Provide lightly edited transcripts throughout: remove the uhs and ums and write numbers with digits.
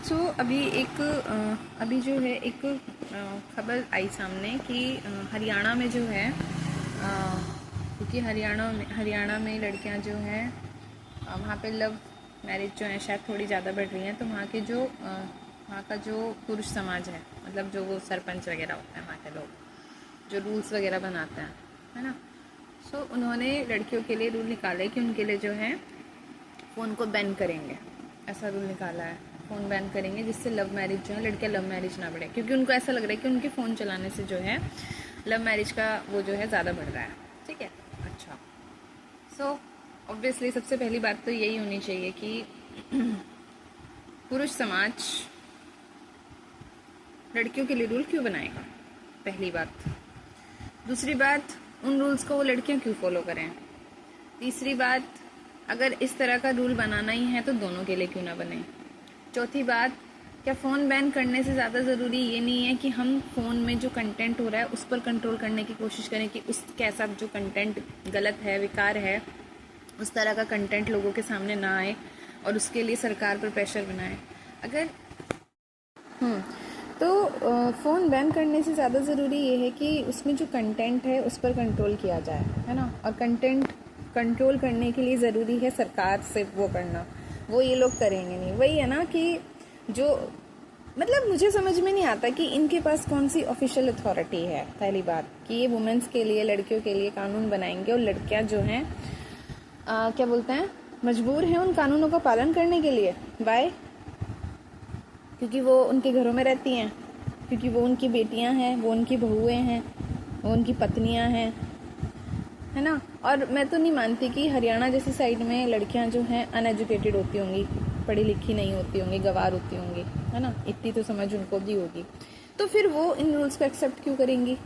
अभी जो है एक खबर आई सामने कि हरियाणा में जो है क्योंकि हरियाणा में लड़कियां जो हैं वहाँ पे लव मैरिज जो है शायद थोड़ी ज़्यादा बढ़ रही हैं। तो वहाँ का जो पुरुष समाज है, मतलब जो वो सरपंच वगैरह होते हैं, वहाँ के लोग जो रूल्स वगैरह बनाते हैं, है ना। सो उन्होंने लड़कियों के लिए रूल निकाला है कि उनके लिए जो है फ़ोन को बैन करेंगे। ऐसा रूल निकाला है, फ़ोन बैन करेंगे, जिससे लव मैरिज जो है, लड़कियां लव मैरिज ना बढ़े, क्योंकि उनको ऐसा लग रहा है कि उनके फ़ोन चलाने से जो है लव मैरिज का वो जो है ज़्यादा बढ़ रहा है। ठीक है, अच्छा। सो ऑब्वियसली सबसे पहली बात तो यही होनी चाहिए कि पुरुष समाज लड़कियों के लिए रूल क्यों बनाएगा, पहली बात। दूसरी बात, उन रूल्स को वो लड़कियां क्यों फॉलो करें। तीसरी बात, अगर इस तरह का रूल बनाना ही है तो दोनों के लिए क्यों ना बने। चौथी बात, क्या फ़ोन बैन करने से ज़्यादा ज़रूरी ये नहीं है कि हम फ़ोन में जो कंटेंट हो रहा है उस पर कंट्रोल करने की कोशिश करें कि उस कैसा जो कंटेंट गलत है, बेकार है, उस तरह का कंटेंट लोगों के सामने ना आए और उसके लिए सरकार पर प्रेशर बनाए। अगर तो फ़ोन बैन करने से ज़्यादा ज़रूरी ये है कि उसमें जो कंटेंट है उस पर कंट्रोल किया जाए, है ना। और कंटेंट कंट्रोल करने के लिए ज़रूरी है सरकार से वो करना, वो ये लोग करेंगे नहीं। वही है ना कि जो मतलब मुझे समझ में नहीं आता कि इनके पास कौन सी ऑफिशियल अथॉरिटी है, पहली बात, कि ये वुमेंस के लिए, लड़कियों के लिए कानून बनाएंगे और लड़कियां जो हैं क्या बोलते हैं, मजबूर हैं उन कानूनों का पालन करने के लिए। बाय, क्योंकि वो उनके घरों में रहती हैं, क्योंकि वो उनकी बेटियां हैं, वो उनकी बहुएं हैं, वो उनकी पत्नियां हैं, है ना। और मैं तो नहीं मानती कि हरियाणा जैसी साइड में लड़कियां जो हैं अनएजुकेटेड होती होंगी, पढ़ी लिखी नहीं होती होंगी, गंवार होती होंगी, है ना। इतनी तो समझ उनको भी होगी, तो फिर वो इन रूल्स को एक्सेप्ट क्यों करेंगी।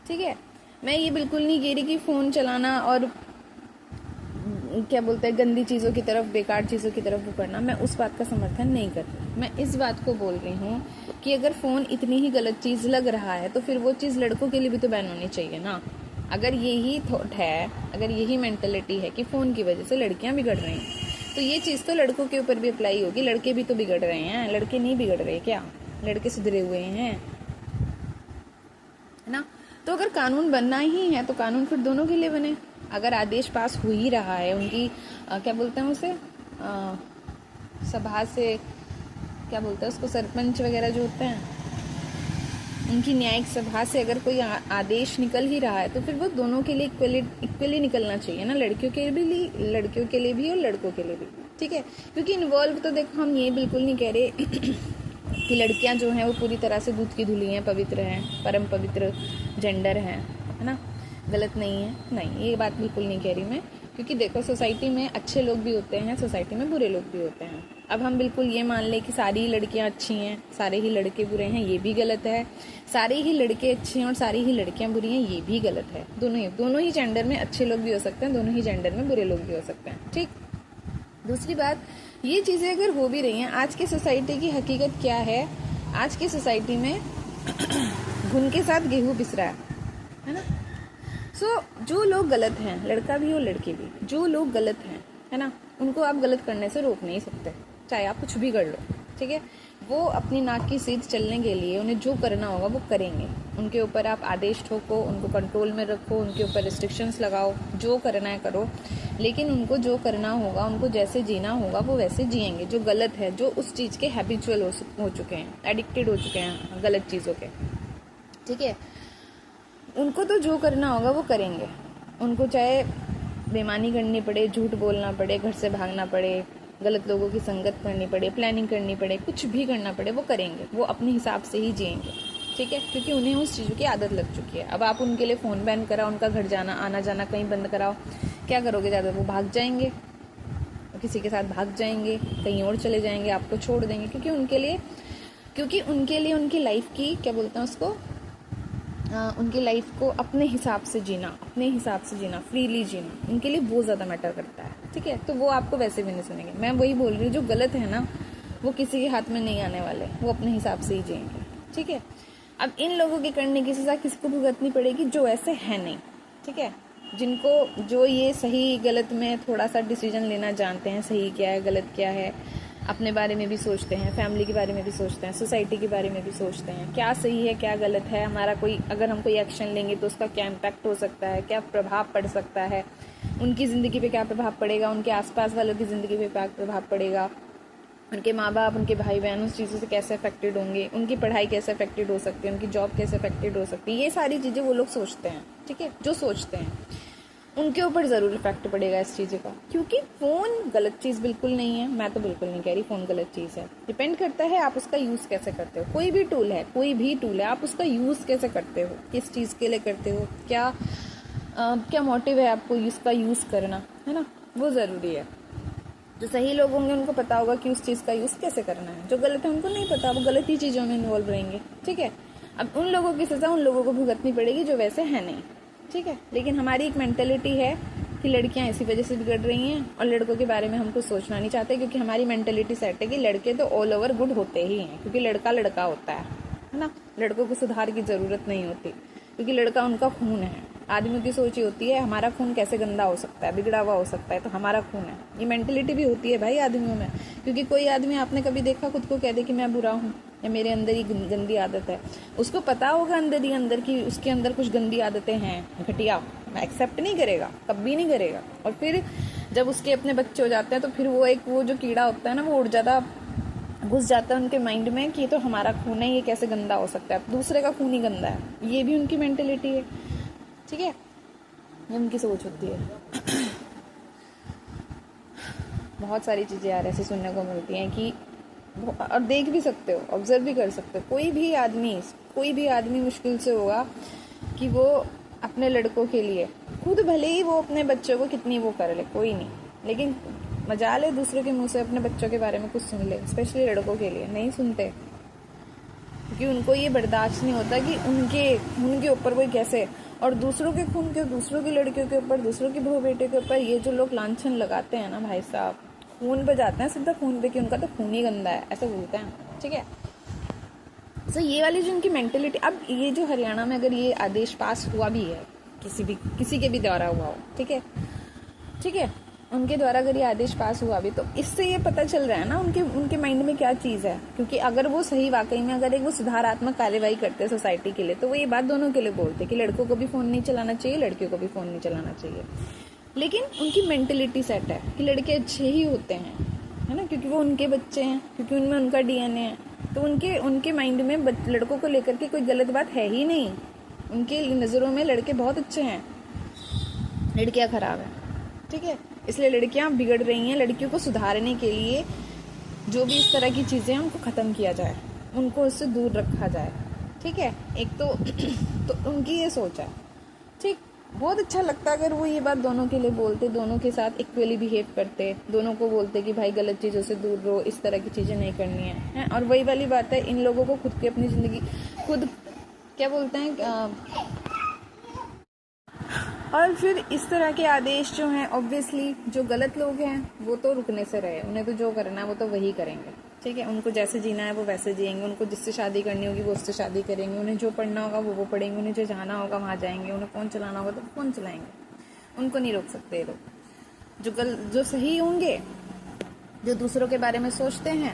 ठीक है, मैं ये बिल्कुल नहीं कह रही कि फ़ोन चलाना और क्या बोलते हैं गंदी चीज़ों की तरफ, बेकार चीज़ों की तरफ वो करना, मैं उस बात का समर्थन नहीं करती। मैं इस बात को बोल रही हूँ कि अगर फ़ोन इतनी ही गलत चीज़ लग रहा है तो फिर वो चीज़ लड़कों के लिए भी तो बैन होनी चाहिए ना। अगर यही थॉट है, अगर यही मेंटलिटी है कि फ़ोन की वजह से लड़कियां बिगड़ रही हैं, तो ये चीज़ तो लड़कों के ऊपर भी अप्लाई होगी। लड़के भी तो बिगड़ रहे हैं, लड़के नहीं बिगड़ रहे क्या, लड़के सुधरे हुए हैं, है ना। तो अगर कानून बनना ही है तो कानून फिर दोनों के लिए बने। अगर आदेश पास हो ही रहा है उनकी क्या बोलते हैं उसे, सभा से, क्या बोलते हैं उसको, सरपंच वगैरह जो होते हैं, उनकी न्यायिक सभा से अगर कोई आदेश निकल ही रहा है तो फिर वो दोनों के लिए इक्वली निकलना चाहिए ना, लड़कियों के लिए भी और लड़कों के लिए भी। ठीक है, क्योंकि इन्वॉल्व तो देखो, हम ये बिल्कुल नहीं कह रहे कि लड़कियां जो हैं वो पूरी तरह से दूध की धुली हैं, पवित्र हैं, परम पवित्र जेंडर है ना, गलत नहीं है, नहीं, ये बात बिल्कुल नहीं कह रही मैं। क्योंकि देखो, सोसाइटी में अच्छे लोग भी होते हैं, सोसाइटी में बुरे लोग भी होते हैं। अब हम बिल्कुल ये मान लें कि सारी लड़कियां अच्छी हैं, सारे ही लड़के बुरे हैं, ये भी गलत है। सारे ही लड़के अच्छे हैं और सारी ही लड़कियां बुरी हैं, ये भी गलत है। दोनों ही जेंडर में अच्छे लोग भी हो सकते हैं, दोनों ही जेंडर में बुरे लोग भी हो सकते हैं। ठीक, दूसरी बात, ये चीज़ें अगर हो भी रही हैं, आज की सोसाइटी की हकीकत क्या है, आज की सोसाइटी में घुन के साथ गेहूं पिस रहा है ना। सो जो लोग गलत हैं, लड़का भी और लड़की भी, जो लोग गलत हैं, है ना, उनको आप गलत करने से रोक नहीं सकते, चाहे आप कुछ भी कर लो। ठीक है, वो अपनी नाक की सीध चलने के लिए उन्हें जो करना होगा वो करेंगे। उनके ऊपर आप आदेश ठोको, उनको कंट्रोल में रखो, उनके ऊपर रिस्ट्रिक्शंस लगाओ, जो करना है करो, लेकिन उनको जो करना होगा, उनको जैसे जीना होगा वो वैसे जिएंगे। जो गलत है, जो उस चीज़ के हैबिचुअल हो चुके हैं, एडिक्टेड हो चुके हैं गलत चीज़ों के, ठीक है, उनको तो जो करना होगा वो करेंगे। उनको चाहे बेईमानी करनी पड़े, झूठ बोलना पड़े, घर से भागना पड़े, गलत लोगों की संगत करनी पड़े, प्लानिंग करनी पड़े, कुछ भी करना पड़े, वो करेंगे, वो अपने हिसाब से ही जिएंगे। ठीक है, क्योंकि उन्हें उस चीज़ों की आदत लग चुकी है। अब आप उनके लिए फ़ोन बैन कराओ, उनका घर जाना आना जाना कहीं बंद कराओ, क्या करोगे, ज़्यादा वो भाग जाएंगे, किसी के साथ भाग जाएंगे, कहीं और चले जाएंगे, आपको छोड़ देंगे। क्योंकि उनके लिए उनकी लाइफ की, क्या बोलते हैं उसको, उनकी लाइफ को अपने हिसाब से जीना, फ्रीली जीना, उनके लिए बहुत ज़्यादा मैटर करता है। ठीक है, तो वो आपको वैसे भी नहीं सुनेंगे। मैं वही बोल रही हूँ, जो गलत है ना वो किसी के हाथ में नहीं आने वाले, वो अपने हिसाब से ही जिएंगे। ठीक है, अब इन लोगों के करने की सज़ा किसको भुगतनी पड़ेगी, जो ऐसे है नहीं। ठीक है, जो ये सही गलत में थोड़ा सा डिसीजन लेना जानते हैं, सही क्या है गलत क्या है, अपने बारे में भी सोचते हैं, फैमिली के बारे में भी सोचते हैं, सोसाइटी के बारे में भी सोचते हैं, क्या सही है क्या गलत है, हमारा कोई अगर हम कोई एक्शन लेंगे तो उसका क्या इम्पैक्ट हो सकता है, क्या प्रभाव पड़ सकता है, उनकी ज़िंदगी पे क्या प्रभाव पड़ेगा, उनके आसपास वालों की ज़िंदगी पे क्या प्रभाव पड़ेगा, उनके माँ बाप, उनके भाई बहन उस चीज़ों से कैसे अफेक्टेड होंगे, उनकी पढ़ाई कैसे अफेक्टेड हो सकती है, उनकी जॉब कैसे अफेक्टेड हो सकती है, ये सारी चीज़ें वो लोग सोचते हैं। ठीक है, जो सोचते हैं उनके ऊपर ज़रूर इफेक्ट पड़ेगा इस चीज़ का, क्योंकि फ़ोन गलत चीज़ बिल्कुल नहीं है, मैं तो बिल्कुल नहीं कह रही फ़ोन गलत चीज़ है। डिपेंड करता है आप उसका यूज़ कैसे करते हो। कोई भी टूल है, कोई भी टूल है, आप उसका यूज़ कैसे करते हो, किस चीज़ के लिए करते हो, क्या मोटिव है आपको इसका यूज़ करना, है ना, वो ज़रूरी है। जो सही लोग होंगे उनको पता होगा कि उस चीज़ का यूज़ कैसे करना है, जो गलत है उनको नहीं पता, वो गलत ही चीज़ों में इन्वॉल्व रहेंगे। ठीक है, अब उन लोगों की सज़ा उन लोगों को भुगतनी पड़ेगी जो वैसे है नहीं। ठीक है, लेकिन हमारी एक मेंटेलिटी है कि लड़कियां इसी वजह से बिगड़ रही हैं और लड़कों के बारे में हम कुछ सोचना नहीं चाहते, क्योंकि हमारी मेंटेलिटी सेट है कि लड़के तो ऑल ओवर गुड होते ही हैं, क्योंकि लड़का लड़का होता है ना, लड़कों को सुधार की ज़रूरत नहीं होती, क्योंकि लड़का उनका खून है। आदमियों की सोच ही होती है हमारा खून कैसे गंदा हो सकता है, बिगड़ा हुआ हो सकता है, तो हमारा खून है। ये मेंटेलिटी भी होती है भाई आदमियों में, क्योंकि कोई आदमी आपने कभी देखा खुद को कह दे कि मैं बुरा हूँ या मेरे अंदर ही गंदी आदत है, उसको पता होगा अंदर ही अंदर की उसके अंदर कुछ गंदी आदतें हैं, घटिया, एक्सेप्ट नहीं करेगा, कभी नहीं करेगा। और फिर जब उसके अपने बच्चे हो जाते हैं तो फिर वो जो कीड़ा होता है ना, वो उड़ जाता, घुस जाता है उनके माइंड में कि ये तो हमारा खून है, ये कैसे गंदा हो सकता है, दूसरे का खून ही गंदा है। ये भी उनकी मेंटेलिटी है। ठीक है, ये उनकी सोच होती है। बहुत सारी चीज़ें यार ऐसे सुनने को मिलती हैं कि, और देख भी सकते हो, ऑब्जर्व भी कर सकते हो, कोई भी आदमी मुश्किल से होगा कि वो अपने लड़कों के लिए खुद भले ही वो अपने बच्चों को कितनी वो कर ले, कोई नहीं, लेकिन मजाल है दूसरों के मुंह से अपने बच्चों के बारे में कुछ सुन ले, स्पेशली लड़कों के लिए नहीं सुनते, क्योंकि उनको ये बर्दाश्त नहीं होता कि उनके ऊपर कोई कैसे, और दूसरों के खून के, दूसरों की लड़कियों के ऊपर, दूसरों की बहू बेटे के ऊपर ये जो लोग लांछन लगाते हैं ना भाई साहब, खून बजाते हैं सीधा खून पे कि उनका तो खून ही गंदा है, ऐसे बोलते हैं। ठीक है, तो ये वाली जो उनकी मेंटेलिटी, अब ये जो हरियाणा में अगर ये आदेश पास हुआ भी है, किसी के भी द्वारा हुआ हो, ठीक है, उनके द्वारा अगर ये आदेश पास हुआ भी, तो इससे ये पता चल रहा है ना उनके माइंड में क्या चीज़ है, क्योंकि अगर वो सही वाकई में अगर एक वो सुधारात्मक कार्यवाही करते हैं सोसाइटी के लिए, तो वो ये बात दोनों के लिए बोलते कि लड़कों को भी फ़ोन नहीं चलाना चाहिए, लड़कियों को भी फ़ोन नहीं चलाना चाहिए। लेकिन उनकी मेंटेलिटी सेट है कि लड़के अच्छे ही होते हैं, है ना, क्योंकि वो उनके बच्चे हैं, क्योंकि उनमें उनका डीएनए है, तो उनके माइंड में लड़कों को लेकर के कोई गलत बात है ही नहीं। उनके नज़रों में लड़के बहुत अच्छे हैं, लड़कियां खराब हैं। ठीक है, इसलिए लड़कियां बिगड़ रही हैं। लड़कियों को सुधारने के लिए जो भी इस तरह की चीज़ें हैं उनको ख़त्म किया जाए, उनको उससे दूर रखा जाए। ठीक है, एक तो उनकी ये सोच है। ठीक, बहुत अच्छा लगता अगर वो ये बात दोनों के लिए बोलते, दोनों के साथ इक्वली बिहेव करते, दोनों को बोलते कि भाई गलत चीज़ों से दूर रहो, इस तरह की चीज़ें नहीं करनी है। और वही वाली बात है, इन लोगों को खुद की अपनी ज़िंदगी खुद क्या बोलते हैं, और फिर इस तरह के आदेश जो हैं, ऑब्वियसली जो गलत लोग हैं वो तो रुकने से रहे, उन्हें तो जो करना है वो तो वही करेंगे। ठीक है, उनको जैसे जीना है वो वैसे जिएंगे, उनको जिससे शादी करनी होगी वो उससे शादी करेंगे, उन्हें जो पढ़ना होगा वो पढ़ेंगे, उन्हें जो जाना होगा वहाँ जाएंगे, उन्हें फ़ोन चलाना होगा तो फ़ोन चलाएंगे, उनको नहीं रोक सकते ये लोग। जो सही होंगे, जो दूसरों के बारे में सोचते हैं,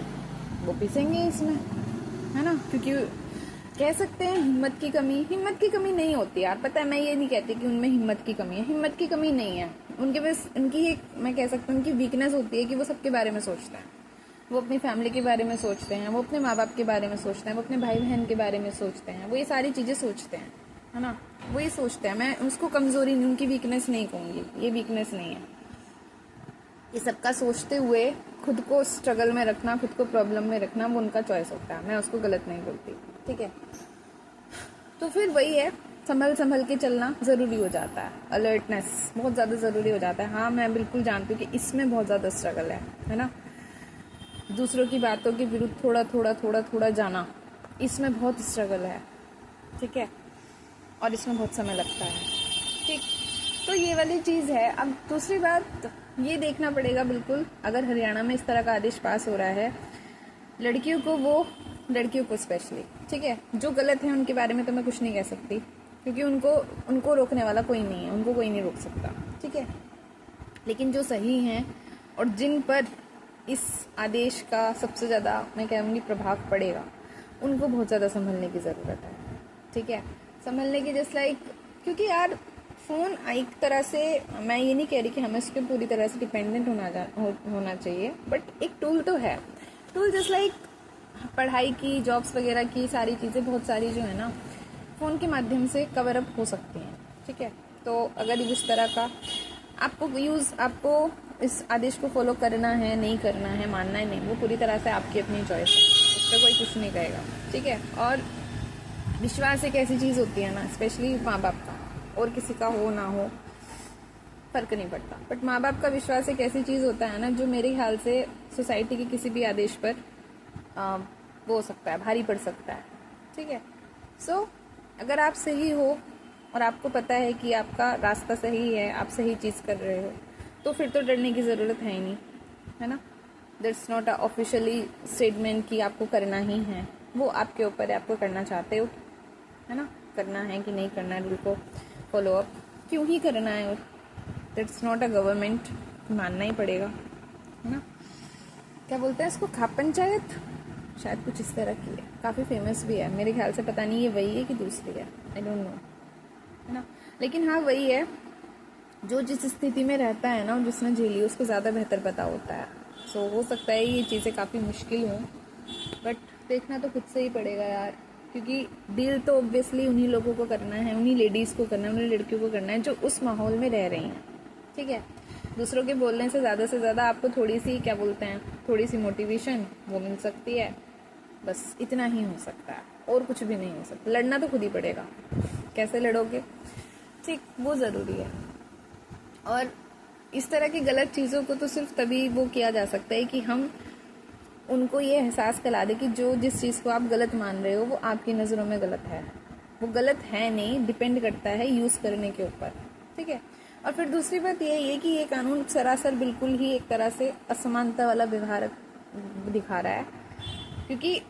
वो पिसेंगे इसमें, है ना, क्योंकि कह सकते हैं हिम्मत की कमी नहीं होती यार। पता है, मैं ये नहीं कहती कि उनमें हिम्मत की कमी है, हिम्मत की कमी नहीं है उनके पास। उनकी एक, मैं कह सकती हूँ, उनकी वीकनेस होती है कि वो सबके बारे में सोचते हैं, वो अपनी फैमिली के बारे में सोचते हैं, वो अपने माँ बाप के बारे में सोचते हैं, वो अपने भाई बहन के बारे में सोचते हैं, वो ये सारी चीज़ें सोचते हैं, है ना, वो ये सोचते हैं। मैं उसको कमज़ोरी नहीं, उनकी वीकनेस नहीं कहूँगी, ये वीकनेस नहीं है। ये सबका सोचते हुए खुद को स्ट्रगल में रखना, खुद को प्रॉब्लम में रखना, वो उनका चॉइस होता है, मैं उसको गलत नहीं बोलती। ठीक है, तो फिर वही है, संभल के चलना ज़रूरी हो जाता है, अलर्टनेस बहुत ज़्यादा ज़रूरी हो जाता है। हाँ, मैं बिल्कुल जानती हूँ कि इसमें बहुत ज़्यादा स्ट्रगल है ना, दूसरों की बातों के विरुद्ध थोड़ा जाना, इसमें बहुत स्ट्रगल है। ठीक है, और इसमें बहुत समय लगता है। ठीक, तो ये वाली चीज़ है। अब दूसरी बात ये देखना पड़ेगा बिल्कुल, अगर हरियाणा में इस तरह का आदेश पास हो रहा है, लड़कियों को स्पेशली, ठीक है, जो गलत है उनके बारे में तो मैं कुछ नहीं कह सकती, क्योंकि उनको रोकने वाला कोई नहीं है, उनको कोई नहीं रोक सकता। ठीक है, लेकिन जो सही हैं और जिन पर इस आदेश का सबसे ज़्यादा मैं कहूँगी प्रभाव पड़ेगा, उनको बहुत ज़्यादा संभलने की ज़रूरत है। ठीक है, संभलने की जस्ट लाइक, क्योंकि यार फ़ोन एक तरह से, मैं ये नहीं कह रही कि हमें उस पर पूरी तरह से डिपेंडेंट होना चाहिए, बट एक टूल तो है। टूल जस्ट लाइक पढ़ाई की, जॉब्स वगैरह की सारी चीज़ें बहुत सारी जो है ना फ़ोन के माध्यम से कवर अप हो सकती हैं। ठीक है, तो अगर इस तरह का आपको इस आदेश को फॉलो करना है, नहीं करना है, मानना है नहीं, वो पूरी तरह से आपकी अपनी चॉइस है, उस पर कोई कुछ नहीं कहेगा। ठीक है, और विश्वास एक ऐसी चीज़ होती है ना, स्पेशली माँ बाप का, और किसी का हो ना हो फ़र्क नहीं पड़ता, बट माँ बाप का विश्वास एक ऐसी चीज़ होता है ना जो मेरे ख्याल से सोसाइटी के किसी भी आदेश पर वो हो सकता है, भारी पड़ सकता है। ठीक है, सो अगर आप सही हो और आपको पता है कि आपका रास्ता सही है, आप सही चीज़ कर रहे हो, तो फिर तो डरने की ज़रूरत है ही नहीं, है ना। That's not a officially statement कि आपको करना ही है, वो आपके ऊपर है, आपको करना चाहते हो, है ना, करना है कि नहीं करना है, रूल को फॉलो अप क्यों ही करना है, और दैट्स नॉट अ गवर्नमेंट, मानना ही पड़ेगा, है ना। क्या बोलते हैं इसको, खाप पंचायत, शायद कुछ इस तरह की है, काफ़ी फेमस भी है मेरे ख्याल से, पता नहीं ये वही है कि दूसरी है, आई डोंट नो, है ना। लेकिन हाँ वही है, जो जिस स्थिति में रहता है ना, जिसने झेली उसको ज़्यादा बेहतर पता होता है। सो हो सकता है ये चीज़ें काफ़ी मुश्किल हों, बट देखना तो खुद से ही पड़ेगा यार, क्योंकि डील तो ऑब्वियसली उन्हीं लोगों को करना है, उन्हीं लेडीज़ को करना है, उन्हीं लड़कियों को करना है जो उस माहौल में रह रही हैं। ठीक है, दूसरों के बोलने से ज़्यादा आपको थोड़ी सी, क्या बोलते हैं, थोड़ी सी मोटिवेशन वो मिल सकती है, बस इतना ही हो सकता है, और कुछ भी नहीं हो सकता। लड़ना तो खुद ही पड़ेगा, कैसे लड़ोगे, ठीक, वो ज़रूरी है। और इस तरह की गलत चीज़ों को तो सिर्फ तभी वो किया जा सकता है कि हम उनको ये एहसास करा दें कि जो जिस चीज़ को आप गलत मान रहे हो वो आपकी नज़रों में गलत है, वो गलत है नहीं, डिपेंड करता है यूज़ करने के ऊपर। ठीक है, और फिर दूसरी बात ये है कि ये कानून सरासर बिल्कुल ही एक तरह से असमानता वाला व्यवहार दिखा रहा है, क्योंकि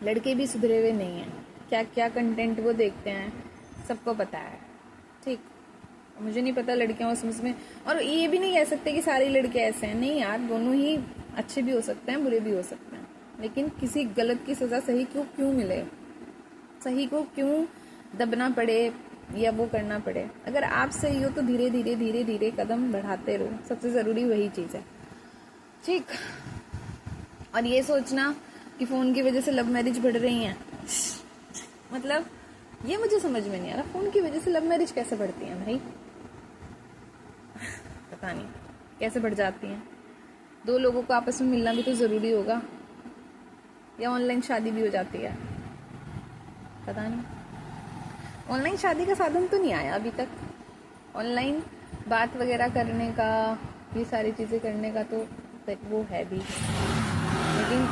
लड़के भी सुधरे हुए नहीं हैं, क्या क्या कंटेंट वो देखते हैं सबको पता है। ठीक, मुझे नहीं पता लड़कियां उसमें, और ये भी नहीं कह सकते कि सारी लड़कियां ऐसे हैं, नहीं यार, दोनों ही अच्छे भी हो सकते हैं, बुरे भी हो सकते हैं, लेकिन किसी गलत की सज़ा सही को क्यों मिले, सही को क्यों दबना पड़े या वो करना पड़े। अगर आप सही हो तो धीरे धीरे धीरे धीरे कदम बढ़ाते रहो, सबसे ज़रूरी वही चीज़ है। ठीक, और ये सोचना कि फ़ोन की वजह से लव मैरिज बढ़ रही हैं, मतलब ये मुझे समझ में नहीं आ रहा, फ़ोन की वजह से लव मैरिज कैसे बढ़ती हैं भाई, पता नहीं कैसे बढ़ जाती हैं। दो लोगों को आपस में मिलना भी तो ज़रूरी होगा, या ऑनलाइन शादी भी हो जाती है, पता नहीं। ऑनलाइन शादी का साधन तो नहीं आया अभी तक, ऑनलाइन बात वगैरह करने का, ये सारी चीज़ें करने का तो वो है भी, लेकिन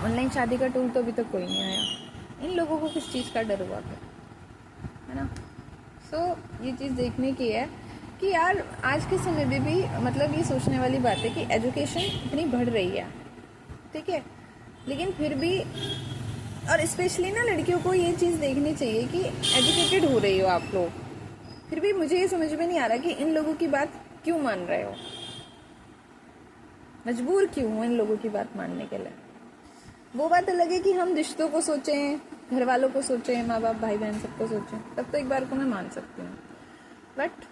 ऑनलाइन शादी का टूल तो अभी तक कोई नहीं आया। इन लोगों को किस चीज़ का डर हुआ फिर, है ना। सो ये चीज़ देखने की है कि यार आज के समय में भी, मतलब ये सोचने वाली बात है कि एजुकेशन इतनी बढ़ रही है, ठीक है, लेकिन फिर भी, और स्पेशली ना लड़कियों को ये चीज़ देखनी चाहिए कि एजुकेटेड हो रही हो आप लोग, फिर भी मुझे ये समझ में नहीं आ रहा कि इन लोगों की बात क्यों मान रहे हो, मजबूर क्यों हो इन लोगों की बात मानने के लिए। वो बात अलग है कि हम रिश्तों को सोचें, घर वालों को सोचें, माँ बाप भाई बहन सबको सोचें, तब तो एक बार को मैं मान सकती हूँ, बट